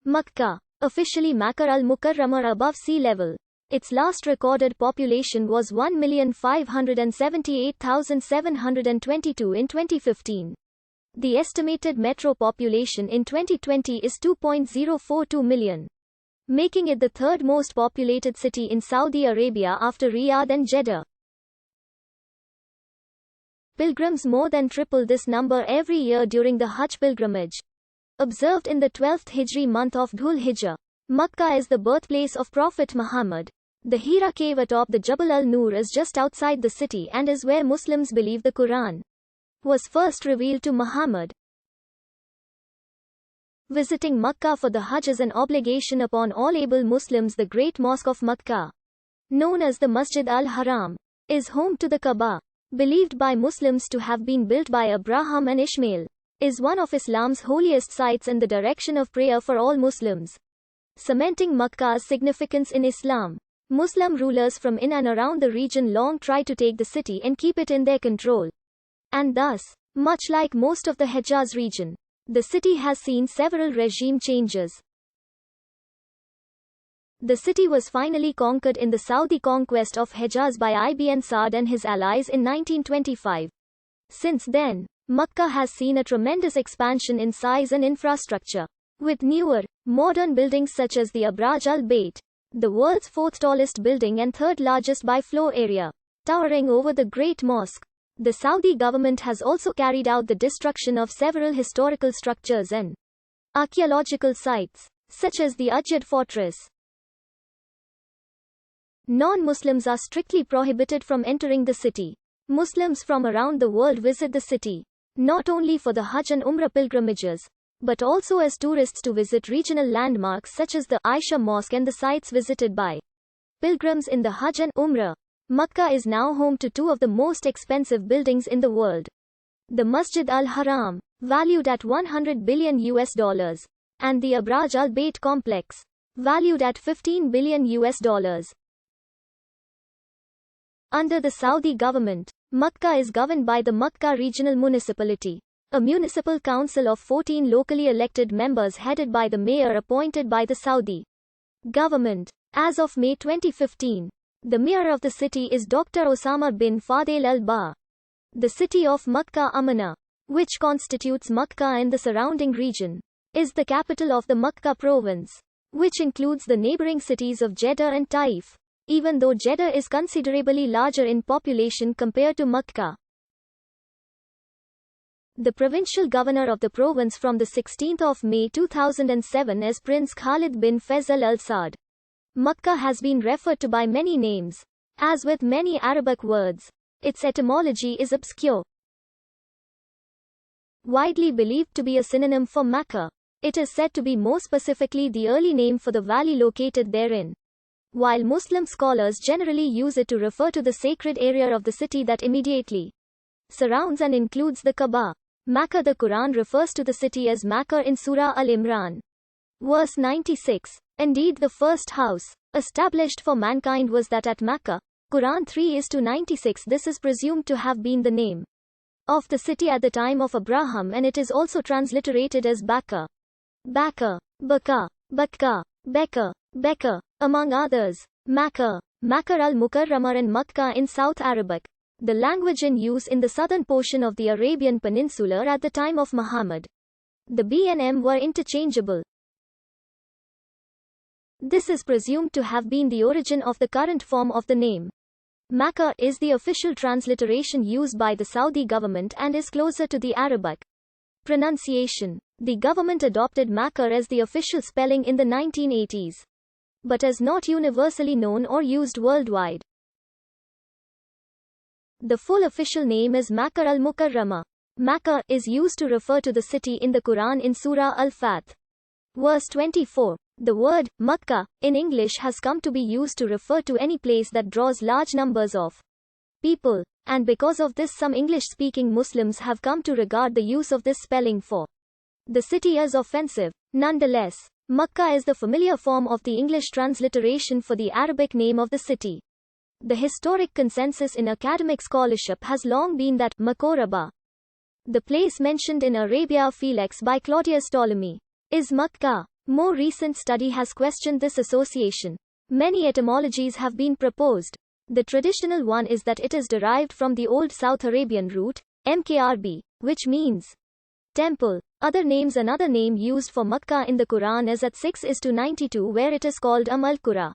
Mecca, officially Mecca al-Mukarramah, above sea level. Its last recorded population was 1,578,722 in 2015. The estimated metro population in 2020 is 2.042 million, making it the third most populated city in Saudi Arabia after Riyadh and Jeddah. Pilgrims more than triple this number every year during the Hajj pilgrimage. Observed in the 12th Hijri month of Dhul Hijjah, Mecca is the birthplace of Prophet Muhammad. The Hira cave atop the Jabal al-Nur is just outside the city and is where Muslims believe the Quran was first revealed to Muhammad. Visiting Mecca for the Hajj is an obligation upon all able Muslims. The Great Mosque of Mecca, known as the Masjid al-Haram, is home to the Kaaba, believed by Muslims to have been built by Abraham and Ishmael, is one of Islam's holiest sites and the direction of prayer for all Muslims, cementing Mecca's significance in Islam. Muslim rulers from in and around the region long tried to take the city and keep it in their control. And thus, much like most of the Hejaz region, the city has seen several regime changes. The city was finally conquered in the Saudi conquest of Hejaz by Ibn Saud and his allies in 1925. Since then, Mecca has seen a tremendous expansion in size and infrastructure, with newer, modern buildings such as the Abraj al-Bayt, the world's fourth tallest building and third largest by floor area, towering over the Great Mosque. The Saudi government has also carried out the destruction of several historical structures and archaeological sites, such as the Ujjad fortress. Non-Muslims are strictly prohibited from entering the city. Muslims from around the world visit the city, not only for the Hajj and Umrah pilgrimages, but also as tourists to visit regional landmarks such as the Aisha Mosque and the sites visited by pilgrims in the Hajj and Umrah. Mecca is now home to two of the most expensive buildings in the world. The Masjid al-Haram, valued at $100 billion, and the Abraj al-Bayt complex, valued at $15 billion. Under the Saudi government, Mecca is governed by the Mecca Regional Municipality, a municipal council of 14 locally elected members headed by the mayor appointed by the Saudi government. As of May 2015, the mayor of the city is Dr. Osama bin Fadel al-Ba. The city of Mecca Amana, which constitutes Mecca and the surrounding region, is the capital of the Mecca province, which includes the neighboring cities of Jeddah and Taif, even though Jeddah is considerably larger in population compared to Mecca. The provincial governor of the province from the 16th of May 2007 is Prince Khalid bin Faisal Al Saad. Mecca has been referred to by many names. As with many Arabic words, its etymology is obscure. Widely believed to be a synonym for Mecca, it is said to be more specifically the early name for the valley located therein. While Muslim scholars generally use it to refer to the sacred area of the city that immediately surrounds and includes the Kaaba. Mecca. The Quran refers to the city as Mecca in Surah Al-Imran, verse 96. Indeed, the first house established for mankind was that at Mecca. Quran 3:96. This is presumed to have been the name of the city at the time of Abraham, and it is also transliterated as Bakka, Bakka, Bakka, Bakka, Bekka, Bekka, among others. Mecca, Mecca al-Mukarramah and Mecca in South Arabic, the language in use in the southern portion of the Arabian Peninsula at the time of Muhammad. The B and M were interchangeable. This is presumed to have been the origin of the current form of the name. Mecca is the official transliteration used by the Saudi government and is closer to the Arabic pronunciation. The government adopted Mecca as the official spelling in the 1980s, but is not universally known or used worldwide. The full official name is Mecca al-Mukarramah. Mecca is used to refer to the city in the Quran in Surah Al-Fath, verse 24. The word Mecca in English has come to be used to refer to any place that draws large numbers of people, and because of this some English-speaking Muslims have come to regard the use of this spelling for the city as offensive. Nonetheless, Mecca is the familiar form of the English transliteration for the Arabic name of the city. The historic consensus in academic scholarship has long been that Makoraba, the place mentioned in Arabia Felix by Claudius Ptolemy, is Mecca. More recent study has questioned this association. Many etymologies have been proposed. The traditional one is that it is derived from the old South Arabian root, mkrb, which means temple. Other names. Another name used for Mecca in the Quran is at 6:92, where it is called Al-Qura,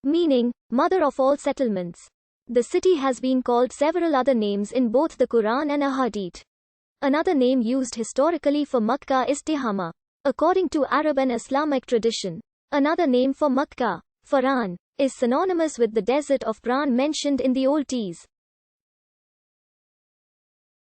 meaning mother of all settlements. The city has been called several other names in both the Quran and Ahadith. Another name used historically for Mecca is Tihama, according to Arab and Islamic tradition. Another name for Mecca, Faran, is synonymous with the desert of Pran mentioned in the Old Ts.